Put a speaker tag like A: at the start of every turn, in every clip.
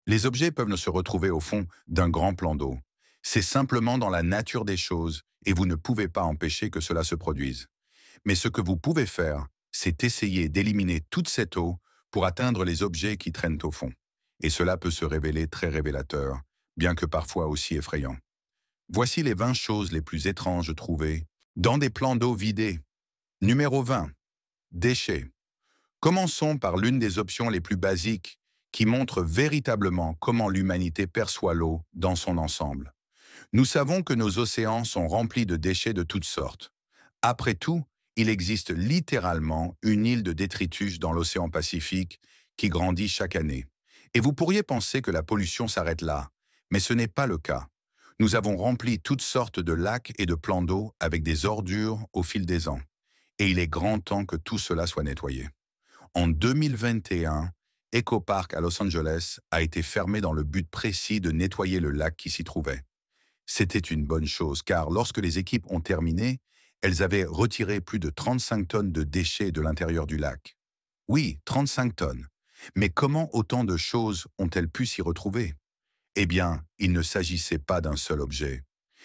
A: Les objets peuvent se retrouver au fond d'un grand plan d'eau. C'est simplement dans la nature des choses et vous ne pouvez pas empêcher que cela se produise. Mais ce que vous pouvez faire, c'est essayer d'éliminer toute cette eau pour atteindre les objets qui traînent au fond. Et cela peut se révéler très révélateur, bien que parfois aussi effrayant. Voici les 20 choses les plus étranges trouvées dans des plans d'eau vidés. Numéro 20. Déchets. Commençons par l'une des options les plus basiques qui montre véritablement comment l'humanité perçoit l'eau dans son ensemble. Nous savons que nos océans sont remplis de déchets de toutes sortes. Après tout, il existe littéralement une île de détritus dans l'océan Pacifique qui grandit chaque année. Et vous pourriez penser que la pollution s'arrête là, mais ce n'est pas le cas. Nous avons rempli toutes sortes de lacs et de plans d'eau avec des ordures au fil des ans. Et il est grand temps que tout cela soit nettoyé. En 2021, Echo Park à Los Angeles a été fermé dans le but précis de nettoyer le lac qui s'y trouvait. C'était une bonne chose, car lorsque les équipes ont terminé, elles avaient retiré plus de 35 tonnes de déchets de l'intérieur du lac. Oui, 35 tonnes. Mais comment autant de choses ont-elles pu s'y retrouver? Eh bien, il ne s'agissait pas d'un seul objet.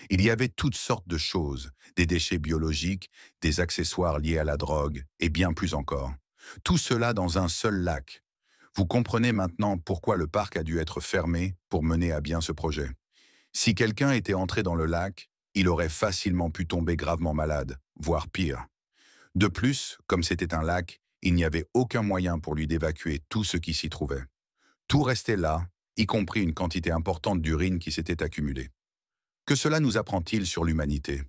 A: Il y avait toutes sortes de choses, des déchets biologiques, des accessoires liés à la drogue, et bien plus encore. Tout cela dans un seul lac. Vous comprenez maintenant pourquoi le parc a dû être fermé pour mener à bien ce projet. Si quelqu'un était entré dans le lac, il aurait facilement pu tomber gravement malade, voire pire. De plus, comme c'était un lac, il n'y avait aucun moyen pour lui d'évacuer tout ce qui s'y trouvait. Tout restait là, y compris une quantité importante d'urine qui s'était accumulée. Que cela nous apprend-il sur l'humanité?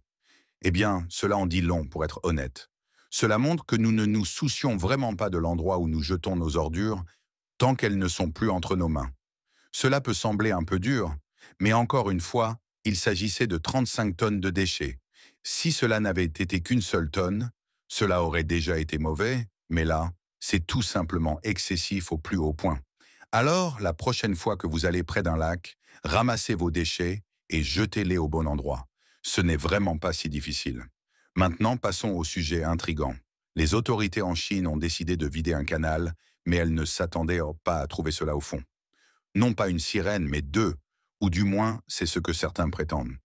A: Eh bien, cela en dit long, pour être honnête. Cela montre que nous ne nous soucions vraiment pas de l'endroit où nous jetons nos ordures tant qu'elles ne sont plus entre nos mains. Cela peut sembler un peu dur, mais encore une fois, il s'agissait de 35 tonnes de déchets. Si cela n'avait été qu'une seule tonne, cela aurait déjà été mauvais, mais là, c'est tout simplement excessif au plus haut point. Alors, la prochaine fois que vous allez près d'un lac, ramassez vos déchets et jetez-les au bon endroit. Ce n'est vraiment pas si difficile. Maintenant, passons au sujet intrigant. Les autorités en Chine ont décidé de vider un canal, mais elles ne s'attendaient pas à trouver cela au fond. Non pas une sirène, mais deux, ou du moins, c'est ce que certains prétendent.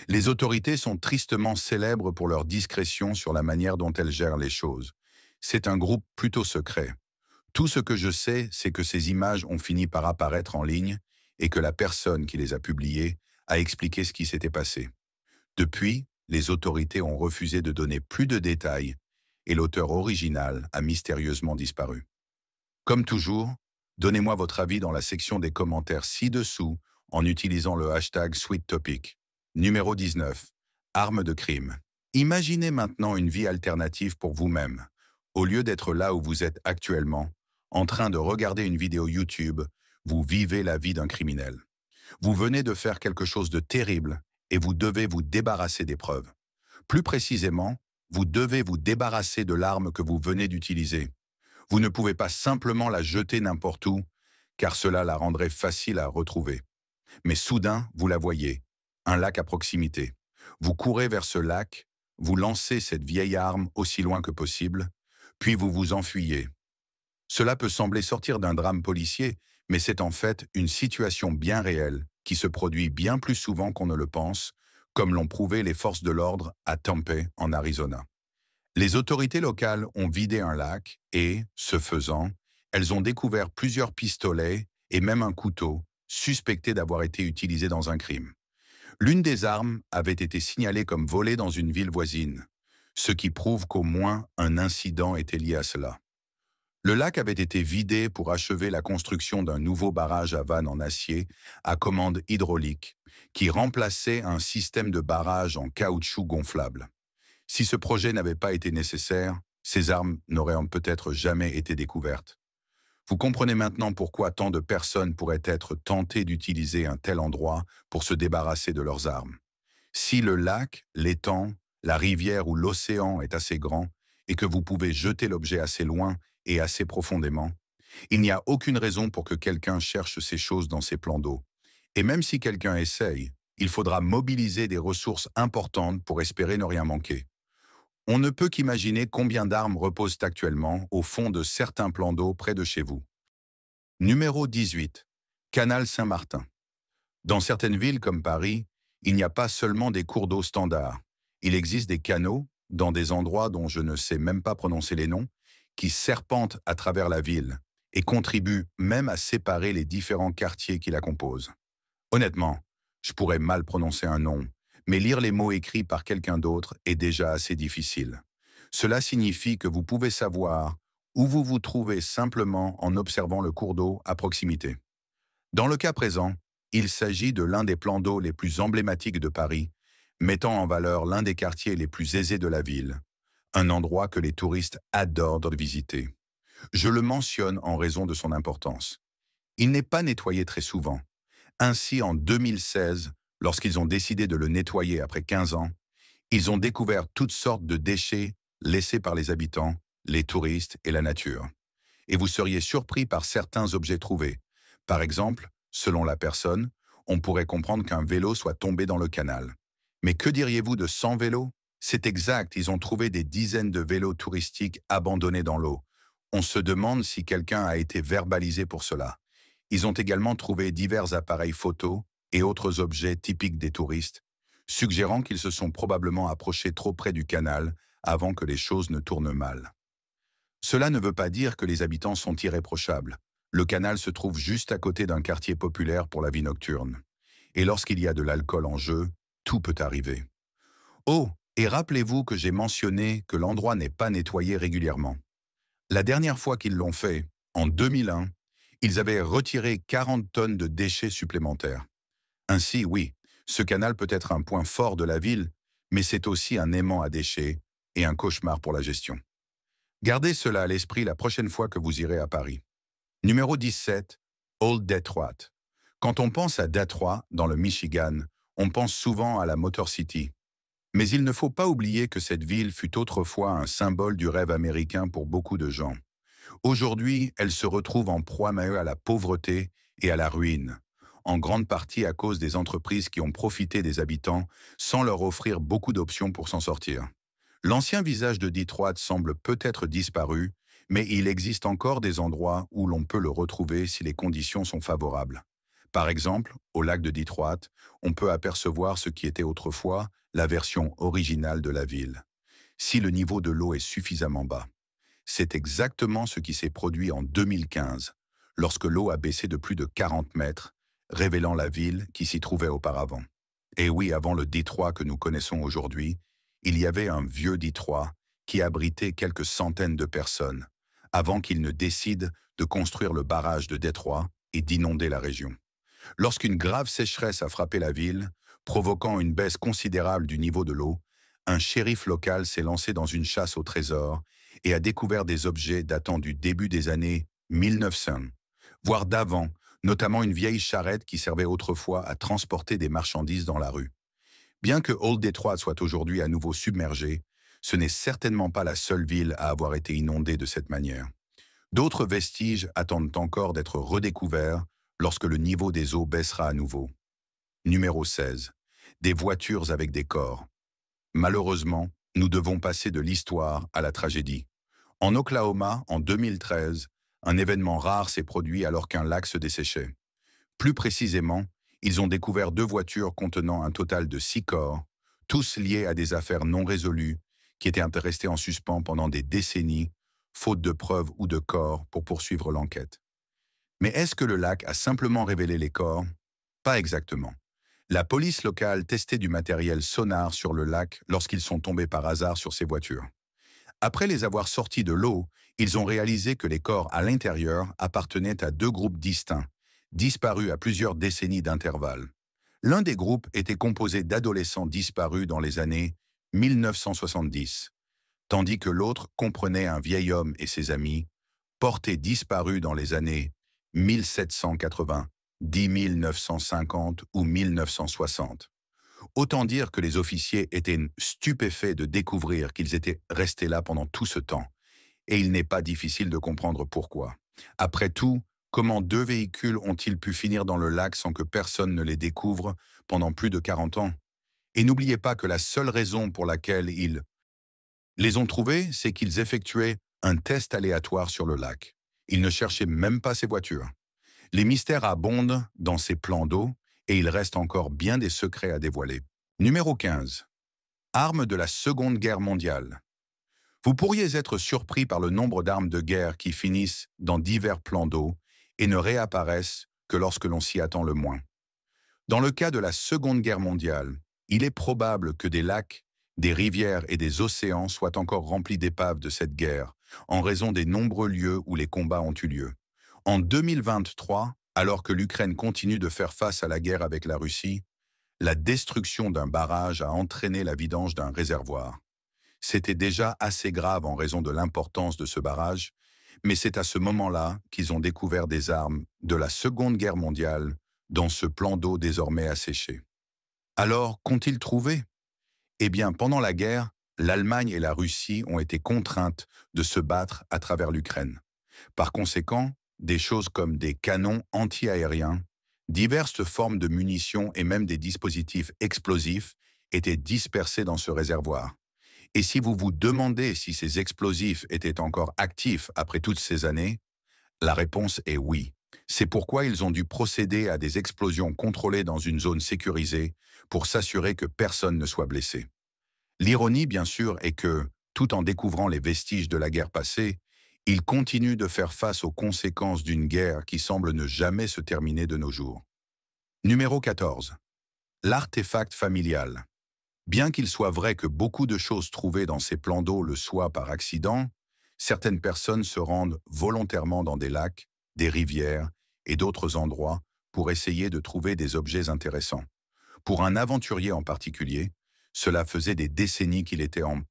A: Les autorités sont tristement célèbres pour leur discrétion sur la manière dont elles gèrent les choses. C'est un groupe plutôt secret. Tout ce que je sais, c'est que ces images ont fini par apparaître en ligne et que la personne qui les a publiées a expliqué ce qui s'était passé. Depuis, les autorités ont refusé de donner plus de détails et l'auteur original a mystérieusement disparu. Comme toujours, donnez-moi votre avis dans la section des commentaires ci-dessous en utilisant le hashtag SweetTopic. Numéro 19. Armes de crime. Imaginez maintenant une vie alternative pour vous-même. Au lieu d'être là où vous êtes actuellement, en train de regarder une vidéo YouTube, vous vivez la vie d'un criminel. Vous venez de faire quelque chose de terrible et vous devez vous débarrasser des preuves. Plus précisément, vous devez vous débarrasser de l'arme que vous venez d'utiliser. Vous ne pouvez pas simplement la jeter n'importe où, car cela la rendrait facile à retrouver. Mais soudain, vous la voyez, un lac à proximité. Vous courez vers ce lac, vous lancez cette vieille arme aussi loin que possible, puis vous vous enfuyez. Cela peut sembler sortir d'un drame policier, mais c'est en fait une situation bien réelle qui se produit bien plus souvent qu'on ne le pense, comme l'ont prouvé les forces de l'ordre à Tempe, en Arizona. Les autorités locales ont vidé un lac et, ce faisant, elles ont découvert plusieurs pistolets et même un couteau, suspectés d'avoir été utilisés dans un crime. L'une des armes avait été signalée comme volée dans une ville voisine, ce qui prouve qu'au moins un incident était lié à cela. Le lac avait été vidé pour achever la construction d'un nouveau barrage à vannes en acier à commande hydraulique, qui remplaçait un système de barrage en caoutchouc gonflable. Si ce projet n'avait pas été nécessaire, ces armes n'auraient peut-être jamais été découvertes. Vous comprenez maintenant pourquoi tant de personnes pourraient être tentées d'utiliser un tel endroit pour se débarrasser de leurs armes. Si le lac, l'étang, la rivière ou l'océan est assez grand et que vous pouvez jeter l'objet assez loin et assez profondément, il n'y a aucune raison pour que quelqu'un cherche ces choses dans ces plans d'eau. Et même si quelqu'un essaye, il faudra mobiliser des ressources importantes pour espérer ne rien manquer. On ne peut qu'imaginer combien d'armes reposent actuellement au fond de certains plans d'eau près de chez vous. Numéro 18. Canal Saint-Martin. Dans certaines villes comme Paris, il n'y a pas seulement des cours d'eau standards. Il existe des canaux, dans des endroits dont je ne sais même pas prononcer les noms, qui serpentent à travers la ville et contribuent même à séparer les différents quartiers qui la composent. Honnêtement, je pourrais mal prononcer un nom, mais lire les mots écrits par quelqu'un d'autre est déjà assez difficile. Cela signifie que vous pouvez savoir où vous vous trouvez simplement en observant le cours d'eau à proximité. Dans le cas présent, il s'agit de l'un des plans d'eau les plus emblématiques de Paris, mettant en valeur l'un des quartiers les plus aisés de la ville, un endroit que les touristes adorent de visiter. Je le mentionne en raison de son importance. Il n'est pas nettoyé très souvent. Ainsi, en 2016, lorsqu'ils ont décidé de le nettoyer après 15 ans, ils ont découvert toutes sortes de déchets laissés par les habitants, les touristes et la nature. Et vous seriez surpris par certains objets trouvés. Par exemple, selon la personne, on pourrait comprendre qu'un vélo soit tombé dans le canal. Mais que diriez-vous de 100 vélos? C'est exact, ils ont trouvé des dizaines de vélos touristiques abandonnés dans l'eau. On se demande si quelqu'un a été verbalisé pour cela. Ils ont également trouvé divers appareils photos et autres objets typiques des touristes, suggérant qu'ils se sont probablement approchés trop près du canal avant que les choses ne tournent mal. Cela ne veut pas dire que les habitants sont irréprochables. Le canal se trouve juste à côté d'un quartier populaire pour la vie nocturne. Et lorsqu'il y a de l'alcool en jeu, tout peut arriver. Oh, et rappelez-vous que j'ai mentionné que l'endroit n'est pas nettoyé régulièrement. La dernière fois qu'ils l'ont fait, en 2001, ils avaient retiré 40 tonnes de déchets supplémentaires. Ainsi, oui, ce canal peut être un point fort de la ville, mais c'est aussi un aimant à déchets et un cauchemar pour la gestion. Gardez cela à l'esprit la prochaine fois que vous irez à Paris. Numéro 17, Old Detroit. Quand on pense à Détroit, dans le Michigan, on pense souvent à la Motor City. Mais il ne faut pas oublier que cette ville fut autrefois un symbole du rêve américain pour beaucoup de gens. Aujourd'hui, elle se retrouve en proie à la pauvreté et à la ruine, en grande partie à cause des entreprises qui ont profité des habitants sans leur offrir beaucoup d'options pour s'en sortir. L'ancien visage de Détroit semble peut-être disparu, mais il existe encore des endroits où l'on peut le retrouver si les conditions sont favorables. Par exemple, au lac de Détroit, on peut apercevoir ce qui était autrefois la version originale de la ville, si le niveau de l'eau est suffisamment bas. C'est exactement ce qui s'est produit en 2015, lorsque l'eau a baissé de plus de 40 mètres, révélant la ville qui s'y trouvait auparavant. Et oui, avant le Détroit que nous connaissons aujourd'hui, il y avait un vieux Détroit qui abritait quelques centaines de personnes, avant qu'ils ne décident de construire le barrage de Détroit et d'inonder la région. Lorsqu'une grave sécheresse a frappé la ville, provoquant une baisse considérable du niveau de l'eau, un shérif local s'est lancé dans une chasse au trésor et a découvert des objets datant du début des années 1900, voire d'avant, notamment une vieille charrette qui servait autrefois à transporter des marchandises dans la rue. Bien que Old Detroit soit aujourd'hui à nouveau submergé, ce n'est certainement pas la seule ville à avoir été inondée de cette manière. D'autres vestiges attendent encore d'être redécouverts lorsque le niveau des eaux baissera à nouveau. Numéro 16. Des voitures avec des corps. Malheureusement, nous devons passer de l'histoire à la tragédie. En Oklahoma, en 2013, un événement rare s'est produit alors qu'un lac se desséchait. Plus précisément, ils ont découvert 2 voitures contenant un total de 6 corps, tous liés à des affaires non résolues qui étaient restées en suspens pendant des décennies, faute de preuves ou de corps pour poursuivre l'enquête. Mais est-ce que le lac a simplement révélé les corps? Pas exactement. La police locale testait du matériel sonar sur le lac lorsqu'ils sont tombés par hasard sur ces voitures. Après les avoir sortis de l'eau, ils ont réalisé que les corps à l'intérieur appartenaient à 2 groupes distincts, disparus à plusieurs décennies d'intervalle. L'un des groupes était composé d'adolescents disparus dans les années 1970, tandis que l'autre comprenait un vieil homme et ses amis, portés disparus dans les années 1780, 1950 ou 1960. Autant dire que les officiers étaient stupéfaits de découvrir qu'ils étaient restés là pendant tout ce temps, et il n'est pas difficile de comprendre pourquoi. Après tout, comment 2 véhicules ont-ils pu finir dans le lac sans que personne ne les découvre pendant plus de 40 ans? Et n'oubliez pas que la seule raison pour laquelle ils les ont trouvés, c'est qu'ils effectuaient un test aléatoire sur le lac. Ils ne cherchaient même pas ces voitures. Les mystères abondent dans ces plans d'eau et il reste encore bien des secrets à dévoiler. Numéro 15. Armes de la Seconde Guerre mondiale. Vous pourriez être surpris par le nombre d'armes de guerre qui finissent dans divers plans d'eau et ne réapparaissent que lorsque l'on s'y attend le moins. Dans le cas de la Seconde Guerre mondiale, il est probable que des lacs, des rivières et des océans soient encore remplis d'épaves de cette guerre, en raison des nombreux lieux où les combats ont eu lieu. En 2023, alors que l'Ukraine continue de faire face à la guerre avec la Russie, la destruction d'un barrage a entraîné la vidange d'un réservoir. C'était déjà assez grave en raison de l'importance de ce barrage, mais c'est à ce moment-là qu'ils ont découvert des armes de la Seconde Guerre mondiale dans ce plan d'eau désormais asséché. Alors, qu'ont-ils trouvé? Eh bien, pendant la guerre, l'Allemagne et la Russie ont été contraintes de se battre à travers l'Ukraine. Par conséquent, des choses comme des canons anti-aériens, diverses formes de munitions et même des dispositifs explosifs étaient dispersés dans ce réservoir. Et si vous vous demandez si ces explosifs étaient encore actifs après toutes ces années, la réponse est oui. C'est pourquoi ils ont dû procéder à des explosions contrôlées dans une zone sécurisée pour s'assurer que personne ne soit blessé. L'ironie, bien sûr, est que, tout en découvrant les vestiges de la guerre passée, ils continuent de faire face aux conséquences d'une guerre qui semble ne jamais se terminer de nos jours. Numéro 14. L'artefact familial. Bien qu'il soit vrai que beaucoup de choses trouvées dans ces plans d'eau le soient par accident, certaines personnes se rendent volontairement dans des lacs, des rivières et d'autres endroits pour essayer de trouver des objets intéressants. Pour un aventurier en particulier, cela faisait des décennies qu'il était en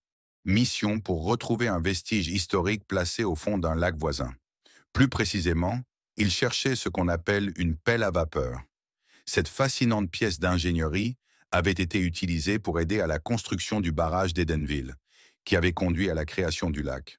A: mission pour retrouver un vestige historique placé au fond d'un lac voisin. Plus précisément, il cherchait ce qu'on appelle une pelle à vapeur. Cette fascinante pièce d'ingénierie avait été utilisée pour aider à la construction du barrage d'Edenville, qui avait conduit à la création du lac.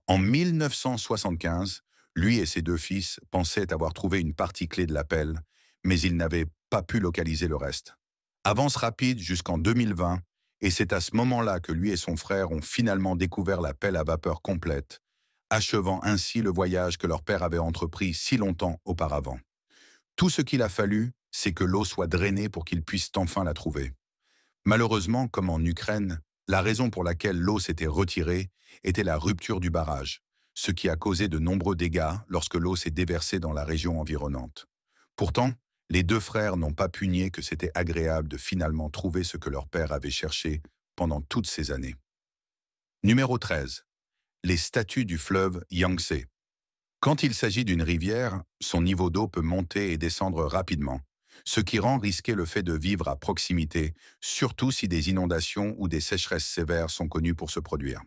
A: En 1975, lui et ses deux fils pensaient avoir trouvé une partie clé de la pelle, mais ils n'avaient pas pu localiser le reste. Avance rapide jusqu'en 2020, et c'est à ce moment-là que lui et son frère ont finalement découvert la pelle à vapeur complète, achevant ainsi le voyage que leur père avait entrepris si longtemps auparavant. Tout ce qu'il a fallu, c'est que l'eau soit drainée pour qu'ils puissent enfin la trouver. Malheureusement, comme en Ukraine, la raison pour laquelle l'eau s'était retirée était la rupture du barrage, ce qui a causé de nombreux dégâts lorsque l'eau s'est déversée dans la région environnante. Pourtant, les deux frères n'ont pas pu nier que c'était agréable de finalement trouver ce que leur père avait cherché pendant toutes ces années. Numéro 13. Les statues du fleuve Yangtze. Quand il s'agit d'une rivière, son niveau d'eau peut monter et descendre rapidement, ce qui rend risqué le fait de vivre à proximité, surtout si des inondations ou des sécheresses sévères sont connues pour se produire.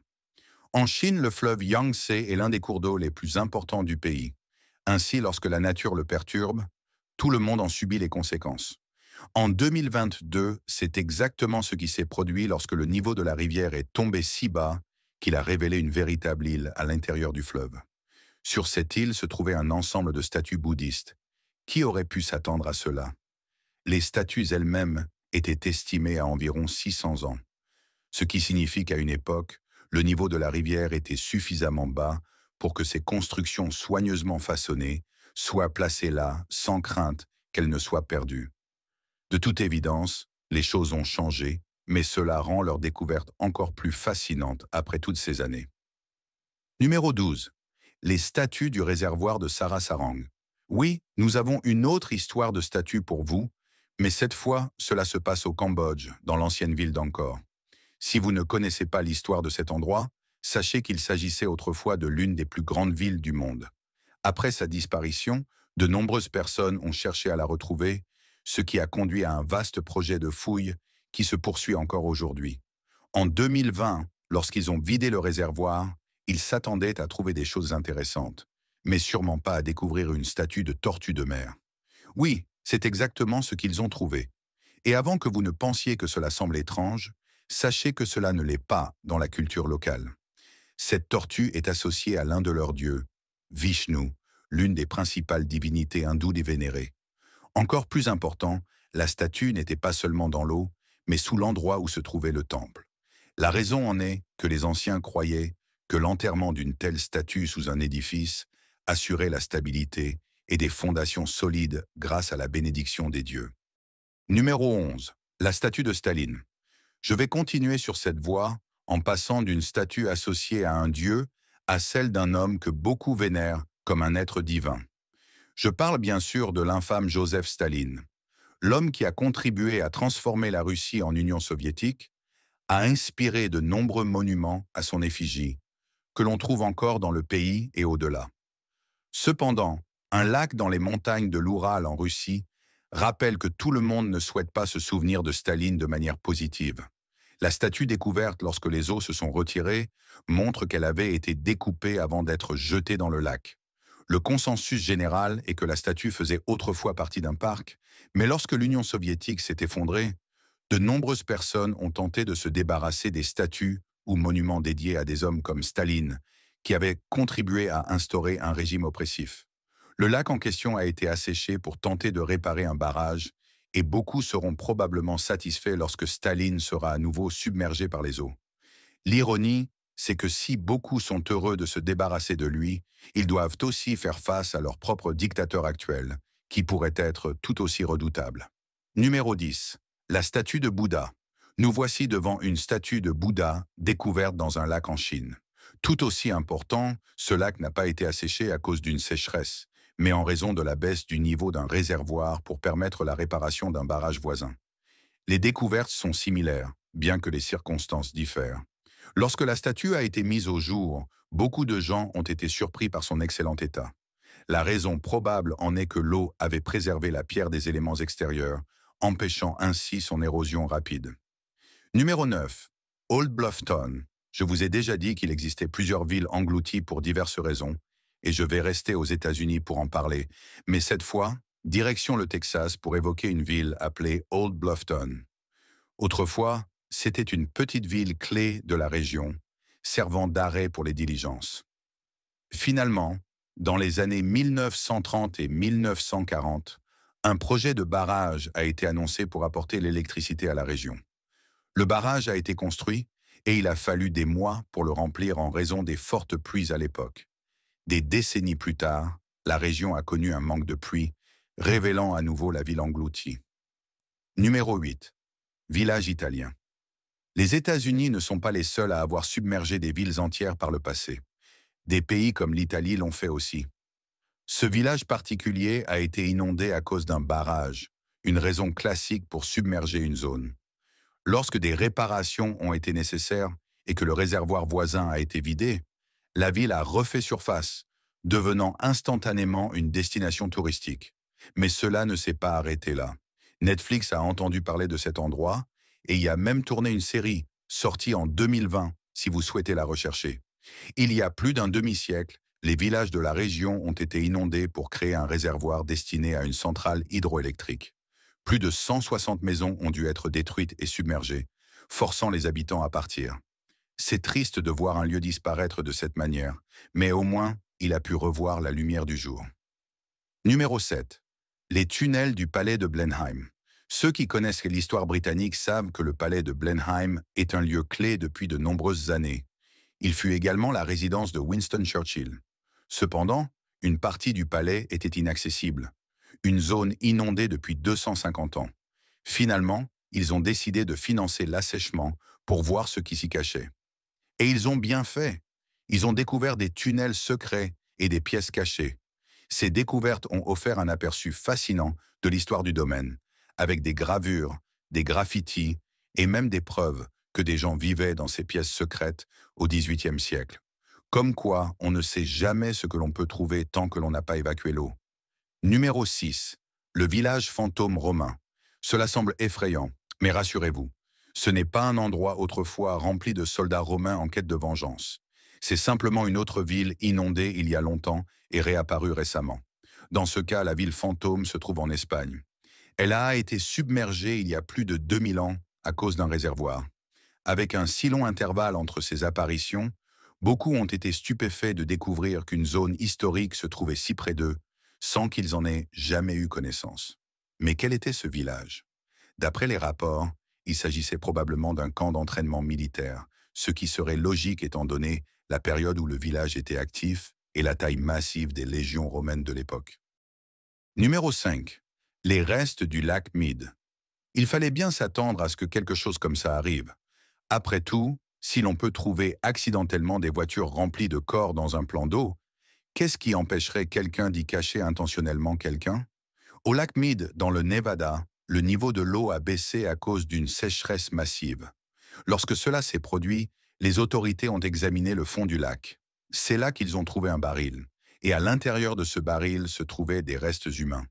A: En Chine, le fleuve Yangtze est l'un des cours d'eau les plus importants du pays. Ainsi, lorsque la nature le perturbe, tout le monde en subit les conséquences. En 2022, c'est exactement ce qui s'est produit lorsque le niveau de la rivière est tombé si bas qu'il a révélé une véritable île à l'intérieur du fleuve. Sur cette île se trouvait un ensemble de statues bouddhistes. Qui aurait pu s'attendre à cela? Les statues elles-mêmes étaient estimées à environ 600 ans, ce qui signifie qu'à une époque, le niveau de la rivière était suffisamment bas pour que ces constructions soigneusement façonnées soient placées là sans crainte qu'elles ne soient perdues. De toute évidence, les choses ont changé, mais cela rend leur découverte encore plus fascinante après toutes ces années. Numéro 12. Les statues du réservoir de Sarasarang. Oui, nous avons une autre histoire de statues pour vous, mais cette fois, cela se passe au Cambodge, dans l'ancienne ville d'Angkor. Si vous ne connaissez pas l'histoire de cet endroit, sachez qu'il s'agissait autrefois de l'une des plus grandes villes du monde. Après sa disparition, de nombreuses personnes ont cherché à la retrouver, ce qui a conduit à un vaste projet de fouilles qui se poursuit encore aujourd'hui. En 2020, lorsqu'ils ont vidé le réservoir, ils s'attendaient à trouver des choses intéressantes, mais sûrement pas à découvrir une statue de tortue de mer. Oui, c'est exactement ce qu'ils ont trouvé. Et avant que vous ne pensiez que cela semble étrange, sachez que cela ne l'est pas dans la culture locale. Cette tortue est associée à l'un de leurs dieux, Vishnu, l'une des principales divinités hindoues des vénérées. Encore plus important, la statue n'était pas seulement dans l'eau, mais sous l'endroit où se trouvait le temple. La raison en est que les anciens croyaient que l'enterrement d'une telle statue sous un édifice assurait la stabilité et des fondations solides grâce à la bénédiction des dieux. Numéro 11. La statue de Staline. Je vais continuer sur cette voie en passant d'une statue associée à un dieu à celle d'un homme que beaucoup vénèrent comme un être divin. Je parle bien sûr de l'infâme Joseph Staline, l'homme qui a contribué à transformer la Russie en Union soviétique, a inspiré de nombreux monuments à son effigie, que l'on trouve encore dans le pays et au-delà. Cependant, un lac dans les montagnes de l'Oural en Russie rappelle que tout le monde ne souhaite pas se souvenir de Staline de manière positive. La statue découverte lorsque les eaux se sont retirées montre qu'elle avait été découpée avant d'être jetée dans le lac. Le consensus général est que la statue faisait autrefois partie d'un parc, mais lorsque l'Union soviétique s'est effondrée, de nombreuses personnes ont tenté de se débarrasser des statues ou monuments dédiés à des hommes comme Staline, qui avaient contribué à instaurer un régime oppressif. Le lac en question a été asséché pour tenter de réparer un barrage, et beaucoup seront probablement satisfaits lorsque Staline sera à nouveau submergé par les eaux. L'ironie, c'est que si beaucoup sont heureux de se débarrasser de lui, ils doivent aussi faire face à leur propre dictateur actuel, qui pourrait être tout aussi redoutable. Numéro 10. La statue de Bouddha. Nous voici devant une statue de Bouddha découverte dans un lac en Chine. Tout aussi important, ce lac n'a pas été asséché à cause d'une sécheresse, mais en raison de la baisse du niveau d'un réservoir pour permettre la réparation d'un barrage voisin. Les découvertes sont similaires, bien que les circonstances diffèrent. Lorsque la statue a été mise au jour, beaucoup de gens ont été surpris par son excellent état. La raison probable en est que l'eau avait préservé la pierre des éléments extérieurs, empêchant ainsi son érosion rapide. Numéro 9. Old Bluffton. Je vous ai déjà dit qu'il existait plusieurs villes englouties pour diverses raisons, et je vais rester aux États-Unis pour en parler, mais cette fois, direction le Texas pour évoquer une ville appelée Old Bluffton. Autrefois, c'était une petite ville clé de la région, servant d'arrêt pour les diligences. Finalement, dans les années 1930 et 1940, un projet de barrage a été annoncé pour apporter l'électricité à la région. Le barrage a été construit et il a fallu des mois pour le remplir en raison des fortes pluies à l'époque. Des décennies plus tard, la région a connu un manque de pluie, révélant à nouveau la ville engloutie. Numéro 8. Village italien. Les États-Unis ne sont pas les seuls à avoir submergé des villes entières par le passé. Des pays comme l'Italie l'ont fait aussi. Ce village particulier a été inondé à cause d'un barrage, une raison classique pour submerger une zone. Lorsque des réparations ont été nécessaires et que le réservoir voisin a été vidé, la ville a refait surface, devenant instantanément une destination touristique. Mais cela ne s'est pas arrêté là. Netflix a entendu parler de cet endroit et y a même tourné une série, sortie en 2020, si vous souhaitez la rechercher. Il y a plus d'un demi-siècle, les villages de la région ont été inondés pour créer un réservoir destiné à une centrale hydroélectrique. Plus de 160 maisons ont dû être détruites et submergées, forçant les habitants à partir. C'est triste de voir un lieu disparaître de cette manière, mais au moins, il a pu revoir la lumière du jour. Numéro 7. Les tunnels du palais de Blenheim. Ceux qui connaissent l'histoire britannique savent que le palais de Blenheim est un lieu clé depuis de nombreuses années. Il fut également la résidence de Winston Churchill. Cependant, une partie du palais était inaccessible, une zone inondée depuis 250 ans. Finalement, ils ont décidé de financer l'assèchement pour voir ce qui s'y cachait. Et ils ont bien fait. Ils ont découvert des tunnels secrets et des pièces cachées. Ces découvertes ont offert un aperçu fascinant de l'histoire du domaine, avec des gravures, des graffitis et même des preuves que des gens vivaient dans ces pièces secrètes au XVIIIe siècle. Comme quoi, on ne sait jamais ce que l'on peut trouver tant que l'on n'a pas évacué l'eau. Numéro 6. Le village fantôme romain. Cela semble effrayant, mais rassurez-vous, ce n'est pas un endroit autrefois rempli de soldats romains en quête de vengeance. C'est simplement une autre ville inondée il y a longtemps et réapparue récemment. Dans ce cas, la ville fantôme se trouve en Espagne. Elle a été submergée il y a plus de 2000 ans à cause d'un réservoir. Avec un si long intervalle entre ces apparitions, beaucoup ont été stupéfaits de découvrir qu'une zone historique se trouvait si près d'eux, sans qu'ils en aient jamais eu connaissance. Mais quel était ce village? D'après les rapports, il s'agissait probablement d'un camp d'entraînement militaire, ce qui serait logique étant donné la période où le village était actif et la taille massive des légions romaines de l'époque. Numéro 5. Les restes du lac Mead. Il fallait bien s'attendre à ce que quelque chose comme ça arrive. Après tout, si l'on peut trouver accidentellement des voitures remplies de corps dans un plan d'eau, qu'est-ce qui empêcherait quelqu'un d'y cacher intentionnellement quelqu'un? Au lac Mead, dans le Nevada, le niveau de l'eau a baissé à cause d'une sécheresse massive. Lorsque cela s'est produit, les autorités ont examiné le fond du lac. C'est là qu'ils ont trouvé un baril. Et à l'intérieur de ce baril se trouvaient des restes humains.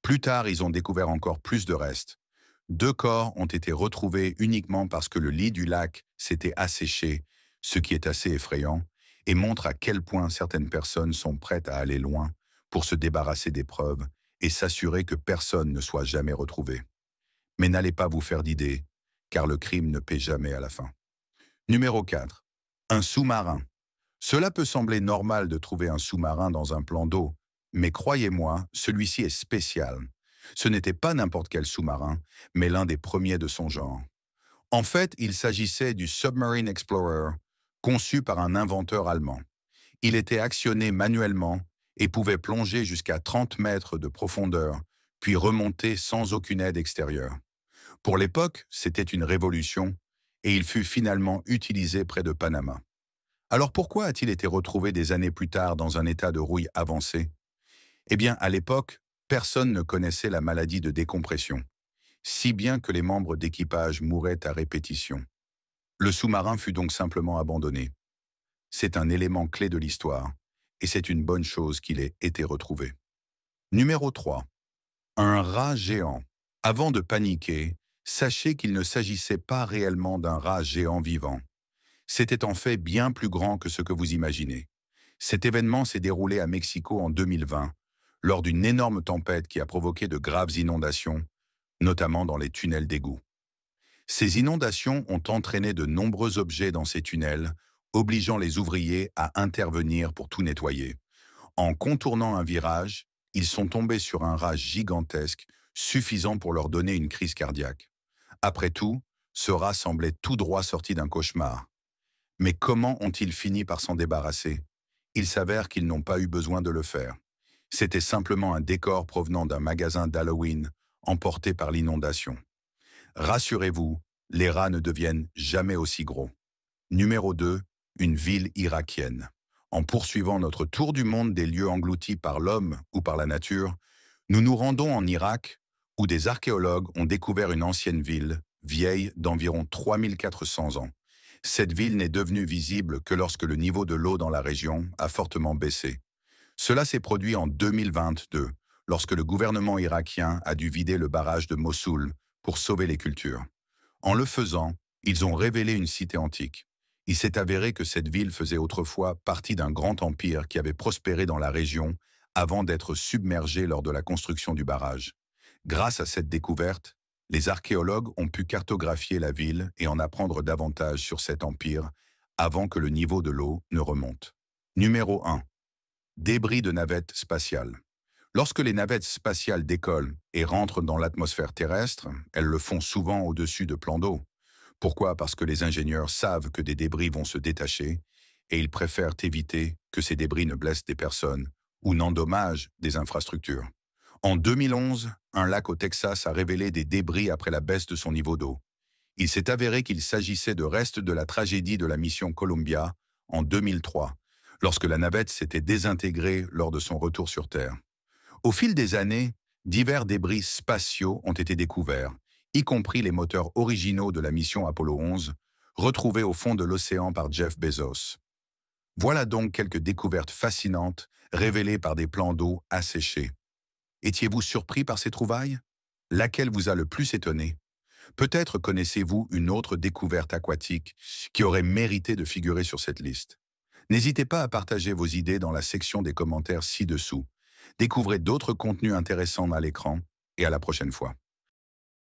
A: Plus tard, ils ont découvert encore plus de restes. 2 corps ont été retrouvés uniquement parce que le lit du lac s'était asséché, ce qui est assez effrayant, et montre à quel point certaines personnes sont prêtes à aller loin pour se débarrasser des preuves et s'assurer que personne ne soit jamais retrouvé. Mais n'allez pas vous faire d'idées, car le crime ne paie jamais à la fin. Numéro 4. Un sous-marin. Cela peut sembler normal de trouver un sous-marin dans un plan d'eau, mais croyez-moi, celui-ci est spécial. Ce n'était pas n'importe quel sous-marin, mais l'un des premiers de son genre. En fait, il s'agissait du Submarine Explorer, conçu par un inventeur allemand. Il était actionné manuellement et pouvait plonger jusqu'à 30 mètres de profondeur, puis remonter sans aucune aide extérieure. Pour l'époque, c'était une révolution, et il fut finalement utilisé près de Panama. Alors pourquoi a-t-il été retrouvé des années plus tard dans un état de rouille avancé? Eh bien, à l'époque, personne ne connaissait la maladie de décompression, si bien que les membres d'équipage mouraient à répétition. Le sous-marin fut donc simplement abandonné. C'est un élément clé de l'histoire, et c'est une bonne chose qu'il ait été retrouvé. Numéro 3. Un rat géant. Avant de paniquer, sachez qu'il ne s'agissait pas réellement d'un rat géant vivant. C'était en fait bien plus grand que ce que vous imaginez. Cet événement s'est déroulé à Mexico en 2020, lors d'une énorme tempête qui a provoqué de graves inondations, notamment dans les tunnels d'égout. Ces inondations ont entraîné de nombreux objets dans ces tunnels, obligeant les ouvriers à intervenir pour tout nettoyer. En contournant un virage, ils sont tombés sur un rat gigantesque, suffisant pour leur donner une crise cardiaque. Après tout, ce rat semblait tout droit sorti d'un cauchemar. Mais comment ont-ils fini par s'en débarrasser? Il s'avère qu'ils n'ont pas eu besoin de le faire. C'était simplement un décor provenant d'un magasin d'Halloween, emporté par l'inondation. Rassurez-vous, les rats ne deviennent jamais aussi gros. Numéro 2, une ville irakienne. En poursuivant notre tour du monde des lieux engloutis par l'homme ou par la nature, nous nous rendons en Irak, où des archéologues ont découvert une ancienne ville, vieille d'environ 3400 ans. Cette ville n'est devenue visible que lorsque le niveau de l'eau dans la région a fortement baissé. Cela s'est produit en 2022, lorsque le gouvernement irakien a dû vider le barrage de Mossoul pour sauver les cultures. En le faisant, ils ont révélé une cité antique. Il s'est avéré que cette ville faisait autrefois partie d'un grand empire qui avait prospéré dans la région avant d'être submergé lors de la construction du barrage. Grâce à cette découverte, les archéologues ont pu cartographier la ville et en apprendre davantage sur cet empire avant que le niveau de l'eau ne remonte. Numéro 1. Débris de navettes spatiales. Lorsque les navettes spatiales décollent et rentrent dans l'atmosphère terrestre, elles le font souvent au-dessus de plans d'eau. Pourquoi? Parce que les ingénieurs savent que des débris vont se détacher et ils préfèrent éviter que ces débris ne blessent des personnes ou n'endommagent des infrastructures. En 2011, un lac au Texas a révélé des débris après la baisse de son niveau d'eau. Il s'est avéré qu'il s'agissait de restes de la tragédie de la mission Columbia en 2003, lorsque la navette s'était désintégrée lors de son retour sur Terre. Au fil des années, divers débris spatiaux ont été découverts, y compris les moteurs originaux de la mission Apollo 11, retrouvés au fond de l'océan par Jeff Bezos. Voilà donc quelques découvertes fascinantes révélées par des plans d'eau asséchés. Étiez-vous surpris par ces trouvailles? Laquelle vous a le plus étonné? Peut-être connaissez-vous une autre découverte aquatique qui aurait mérité de figurer sur cette liste. N'hésitez pas à partager vos idées dans la section des commentaires ci-dessous. Découvrez d'autres contenus intéressants à l'écran et à la prochaine fois.